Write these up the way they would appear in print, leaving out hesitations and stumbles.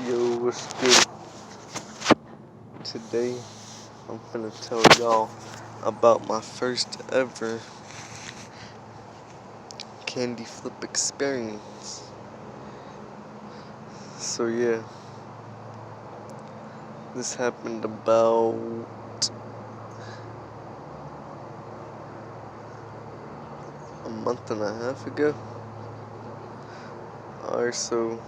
Yo, what's good? Today, I'm finna tell y'all about my first ever candy flip experience. So yeah, this happened about a month and a half ago. Alright, so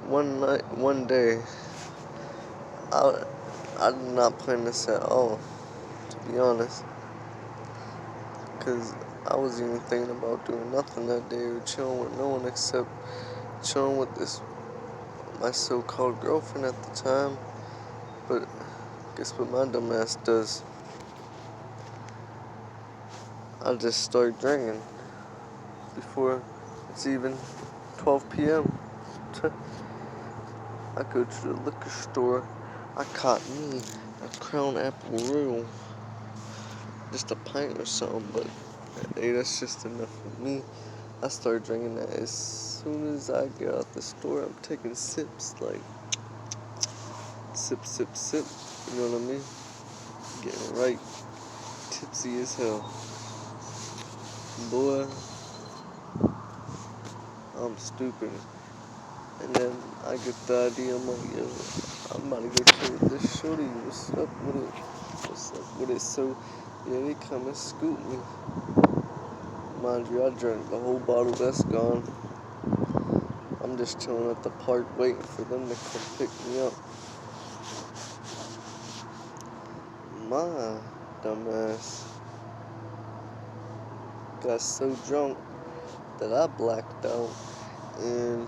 one day, I, I did not plan this at all, to be honest. Cause I wasn't even thinking about doing nothing that day or chilling with no one except chilling with my so-called girlfriend at the time. But guess what my dumb ass does? I just start drinking before it's even 12 p.m. I go to the liquor store. I caught me a Crown Apple Royal, just a pint or something, but hey, that's just enough for me. I start drinking that as soon as I get out the store. I'm taking sips, like sip, sip, sip. You know what I mean? Getting right tipsy as hell. Boy, I'm stupid. And then I get the idea, I'm like, yo, I'm about to go chill with this shorty. What's up with it? What's up with it? So, yeah, they come and scoop me. Mind you, I drank the whole bottle, that's gone. I'm just chilling at the park waiting for them to come pick me up. My dumbass got so drunk that I blacked out and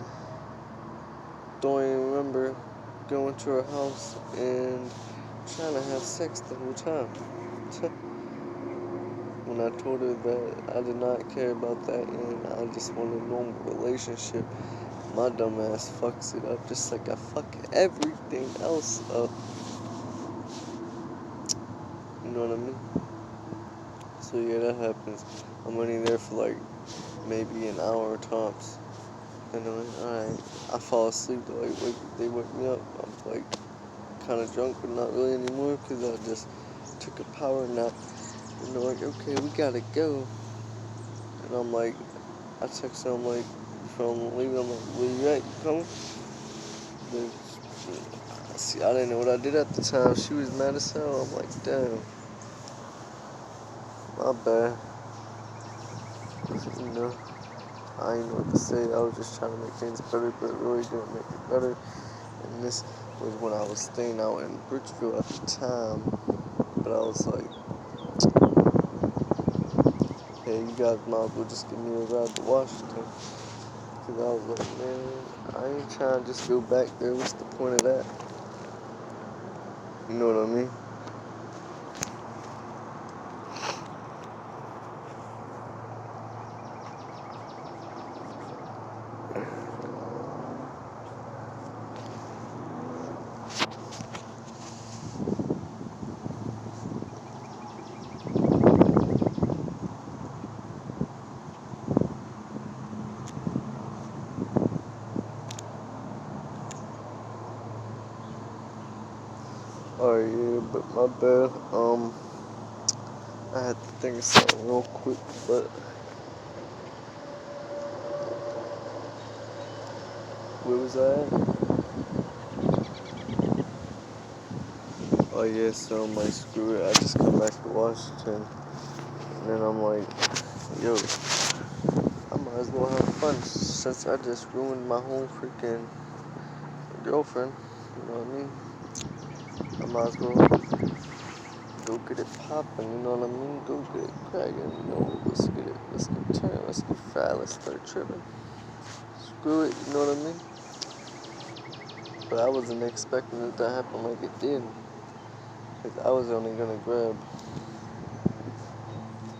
don't even remember going to her house and trying to have sex the whole time. When I told her that I did not care about that and I just wanted a normal relationship, my dumb ass fucks it up just like I fuck everything else up. You know what I mean? So yeah, that happens. I'm only there for like maybe an hour tops. And I'm like, alright. I fall asleep. They wake me up. I'm like kind of drunk, but not really anymore because I just took a power nap. And they're like, okay, we gotta go. And I'm like, I text her, I'm like, from leaving, I'm like, where you at? You coming? See, I didn't know what I did at the time. She was mad as hell. I'm like, damn, my bad. You know, I didn't know what to say. I was just trying to make things better, but it really didn't make it better. And this was when I was staying out in Bridgeville at the time. But I was like, hey, you guys might as well just give me a ride to Washington. Because I was like, man, I ain't trying to just go back there. What's the point of that? You know what I mean? Oh yeah, but my bad. I had to think of something real quick, but where was I at? Oh yeah, so I'm like, screw it. I just come back to Washington, and then I'm like, yo, I might as well have fun since I just ruined my whole freaking girlfriend. You know what I mean? I might as well go get it poppin'. You know what I mean? Go get it crackin'. You know, let's get turned, let's get fried, let's start tripping. Screw it. You know what I mean? But I wasn't expecting it to happen like it did. Because I was only going to grab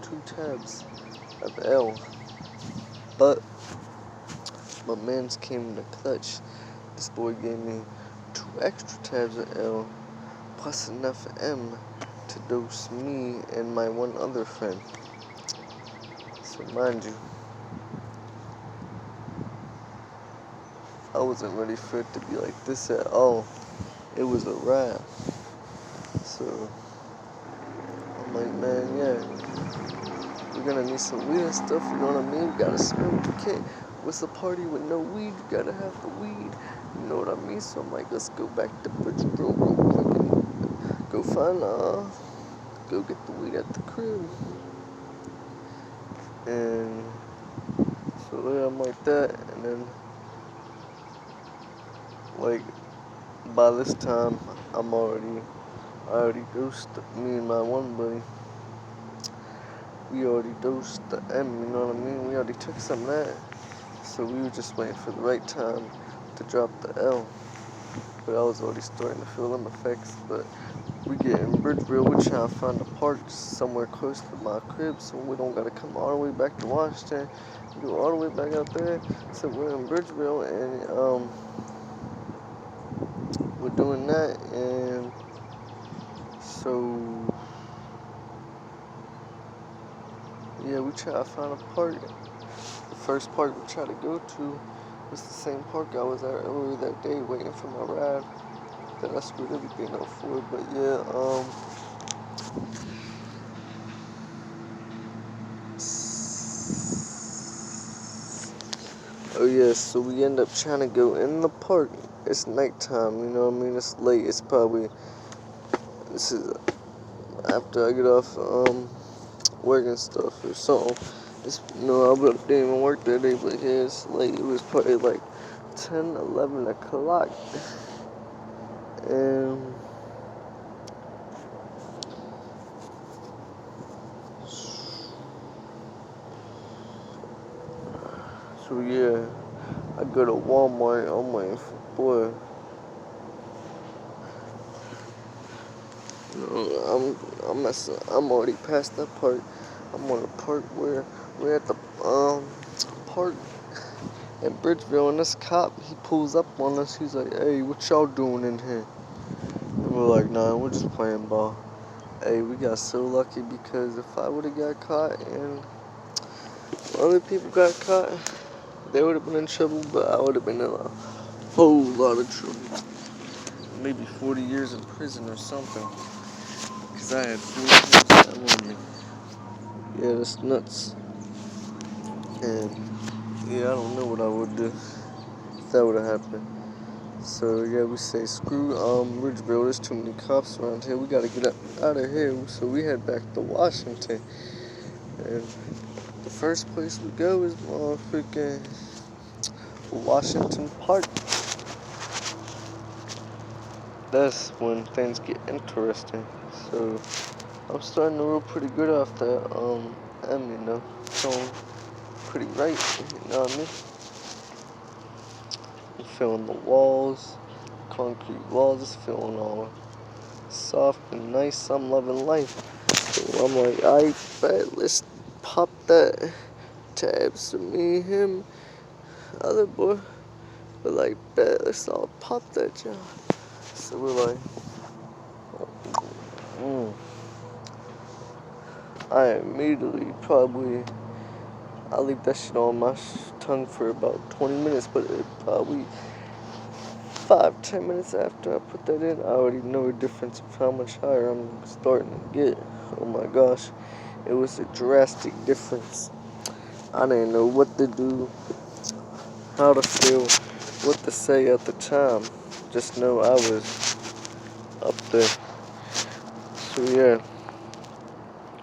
2 tabs of L. But my mans came in the clutch. This boy gave me 2 extra tabs of L plus enough M to dose me and my one other friend. So mind you, I wasn't ready for it to be like this at all. It was a wrap. So I'm like, man, yeah, we're gonna need some weed and stuff, you know what I mean? We gotta smoke, we can't. What's a party with no weed? You gotta have the weed, you know what I mean? So I'm like, let's go back to Bridgeville real quick and go find, go get the weed at the crib. And so yeah, I'm like that, and then, like, by this time, I already dosed me and my one buddy. We already dosed the M, you know what I mean? We already took some of that. So we were just waiting for the right time to drop the L. But I was already starting to feel them effects. But we get in Bridgeville, we're trying to find a park somewhere close to my crib so we don't gotta come all the way back to Washington. Go all the way back out there. So we're in Bridgeville and we're doing that, and so yeah, we try to find a park. The first park we tried to go to was the same park I was at earlier that day waiting for my ride that I screwed everything up for. But yeah, oh yeah, so we end up trying to go in the park. It's nighttime, you know what I mean? It's late. This is after I get off work and stuff or something. I didn't even work that day, but yeah, it's late. It was probably like 10, 11 o'clock. And so yeah, I go to Walmart. I'm waiting for boy. I'm already past that part. I'm on the part where we're at the park in Bridgeville, and this cop, he pulls up on us. He's like, "Hey, what y'all doing in here?" And we're like, "Nah, we're just playing ball." Hey, we got so lucky because if I would have got caught and other people got caught, they would have been in trouble, but I would have been in a whole lot of trouble. Maybe 40 years in prison or something. Because I had 40 years on me. Yeah, that's nuts. And yeah, I don't know what I would do if that would have happened. So yeah, we say screw Ridgeville. There's too many cops around here. We gotta get out of here. So we head back to Washington. And the first place we go is freaking Washington Park. That's when things get interesting. So I'm starting to roll pretty good off that you know, feeling pretty right, you know what I mean? I'm feeling the walls, concrete walls, it's feeling all soft and nice. I'm loving life. So I'm like, I bet let's pop that tabs to me, him, other boy. We're like, bet let's all pop that job. So we're like, I immediately I leave that shit on my tongue for about 20 minutes, but it probably 5-10 minutes after I put that in, I already know the difference of how much higher I'm starting to get. Oh my gosh, it was a drastic difference. I didn't know what to do, how to feel, what to say at the time. Just know I was up there. So yeah,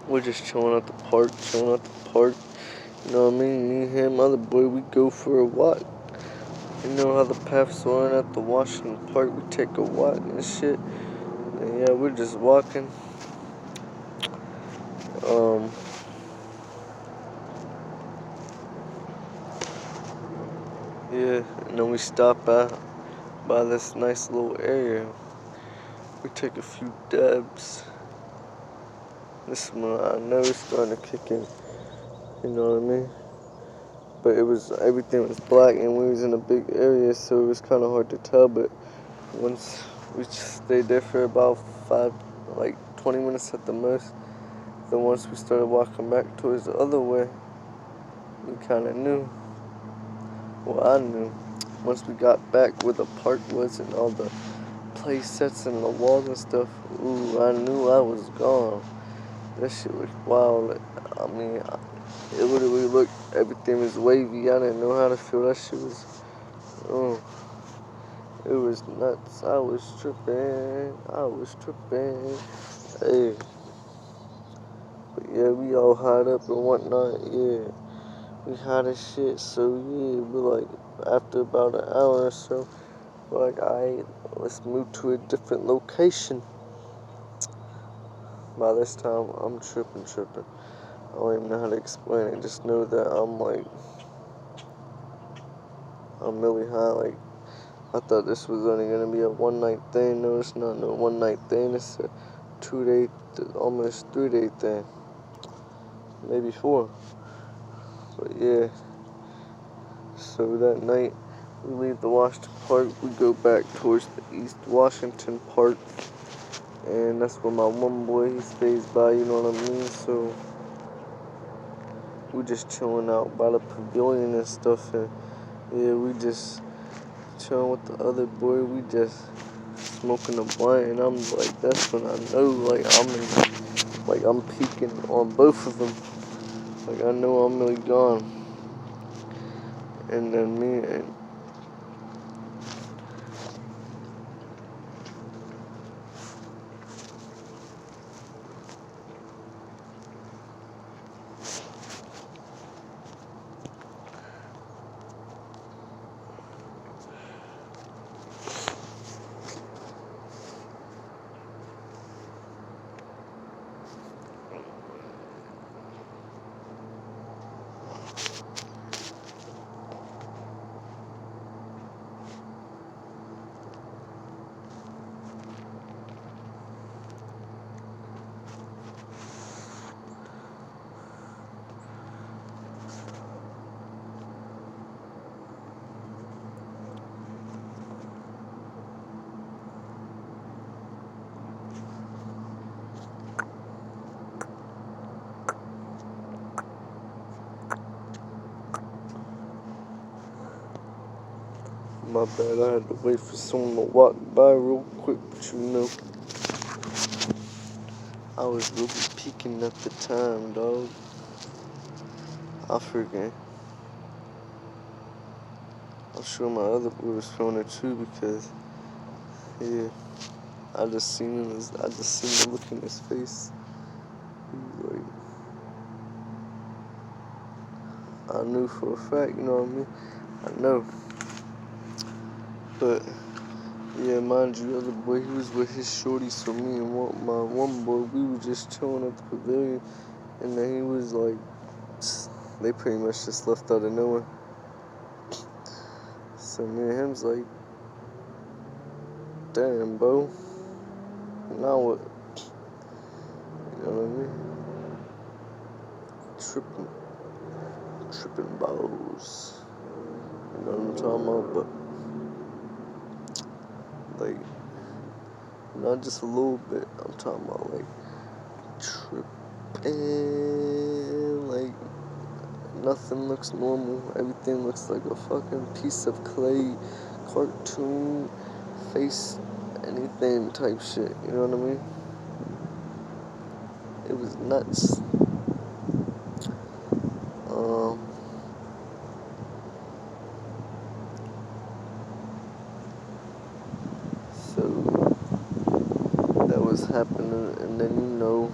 we're just chilling at the park. You know what I mean? Me, him, other boy, we go for a walk. You know how the paths are at the Washington Park. We take a walk and shit. And yeah, we're just walking. Yeah, and then we stop by this nice little area. We take a few dabs. This is when I know it's starting to kick in. You know what I mean? But everything was black and we was in a big area, so it was kind of hard to tell. But once we stayed there for about 20 minutes at the most, then once we started walking back towards the other way, we kind of knew. Well, I knew once we got back where the park was and all the play sets and the walls and stuff, ooh, I knew I was gone. That shit was wild. I mean, it literally looked, everything was wavy. I didn't know how to feel. That shit was, oh, it was nuts. I was tripping. Hey, but yeah, we all hot up and whatnot. Yeah, we hot as shit. So yeah, we like, after about an hour or so, we're like, alright, let's move to a different location. By this time, I'm tripping. I don't even know how to explain it. Just know that I'm really high. Like, I thought this was only gonna be a one night thing. No, it's not no one night thing. It's a 2 day, almost 3 day thing. Maybe 4. But yeah. So that night, we leave the Washington Park. We go back towards the East Washington Park. And that's where my one boy, he stays by, you know what I mean? So we just chilling out by the pavilion and stuff. And yeah, we just chilling with the other boy. We just smoking a blunt, and I'm like, that's when I know, like, I'm peeking on both of them. Like, I know I'm really gone. And then me and my bad, I had to wait for someone to walk by real quick, but you know, I was really peeking at the time, dog. I'm sure my other boy was feeling it too, because yeah, I just seen the look in his face. He was like, I knew for a fact, you know what I mean? I know. But yeah, mind you, the other boy, he was with his shorty, so me and my one boy, we were just chilling at the pavilion, and then he was like, they pretty much just left out of nowhere. So me and him's like, damn, bro, now what? You know what I mean? Tripping balls. You know what I'm talking about? But like, not just a little bit. I'm talking about like tripping. Like, nothing looks normal. Everything looks like a fucking piece of clay, cartoon, face, anything type shit. You know what I mean? It was nuts. So that was happening, and then you know,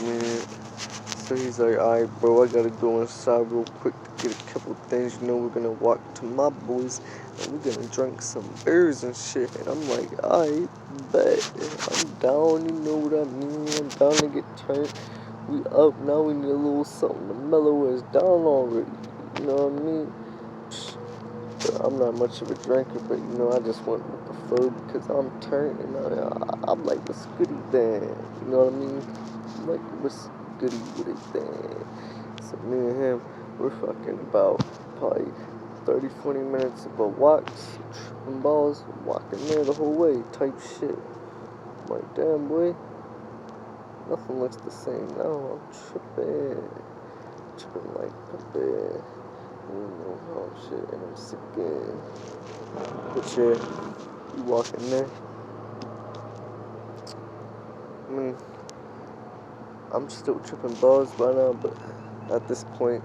man. So he's like, alright, bro, I gotta go inside real quick to get a couple things. You know, we're gonna walk to my boys and we're gonna drink some beers and shit. And I'm like, alright, bet. I'm down, you know what I mean? I'm down to get turned. We up now, we need a little something to mellow us down already. You know what I mean? But I'm not much of a drinker, but you know, I just went with the flow because I'm turned and I'm like, what's goody then? You know what I mean? I'm like, what's goody with it then? So me and him, we're fucking about probably 30, 40 minutes of a walks, tripping balls, walking there the whole way, type shit. I'm like, damn boy, nothing looks the same now. I'm tripping like a bed. You know how shit, and I'm sick again. But yeah, you walk in there. I mean, I'm still tripping balls by now, but at this point,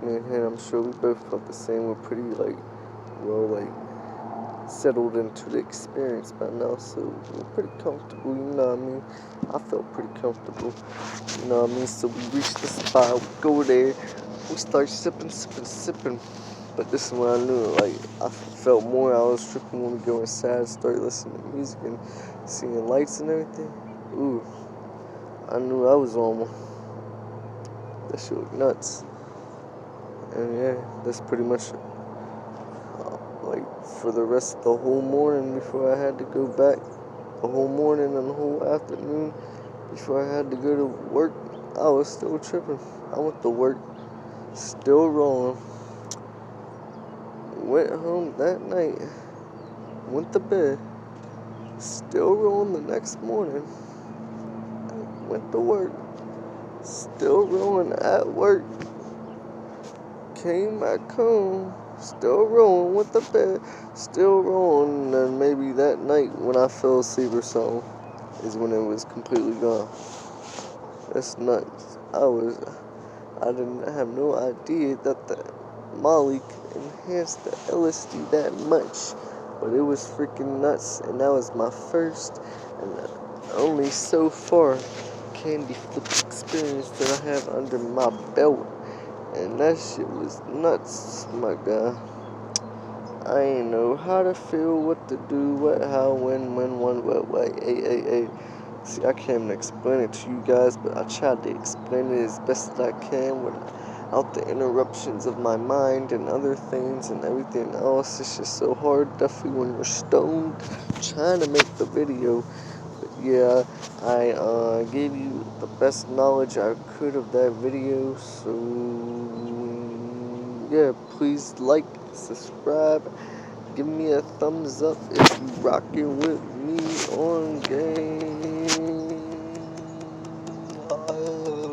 me and him, I'm sure we both felt the same. We're pretty like, well, like settled into the experience by now, so we're pretty comfortable. You know what I mean? I felt pretty comfortable. You know what I mean? So we reach the spot, we go there, we start sipping. But this is when I knew, like, I felt more. I was tripping when we go inside, start listening to music and seeing lights and everything. Ooh, I knew I was on one. That shit looked nuts. And yeah, that's pretty much like for the rest of the whole morning before I had to go back. The whole morning and the whole afternoon before I had to go to work, I was still tripping. I went to work, still rolling. Went home that night, went to bed, still rolling the next morning. Went to work, still rolling at work. Came back home, still rolling, went to bed, still rolling, and then maybe that night when I fell asleep or something is when it was completely gone. That's nuts. I didn't have no idea that the Molly could enhance the LSD that much, but it was freaking nuts, and that was my first and only so far candy flip experience that I have under my belt. And that shit was nuts, my guy. I ain't know how to feel, what to do, what, how, when, what, hey. See, I can't even explain it to you guys, but I tried to explain it as best as I can without the interruptions of my mind and other things and everything else. It's just so hard, definitely when you're stoned, trying to make the video. But yeah, I gave you the best knowledge I could of that video, so yeah, please like, subscribe, give me a thumbs up if you rocking with me on game.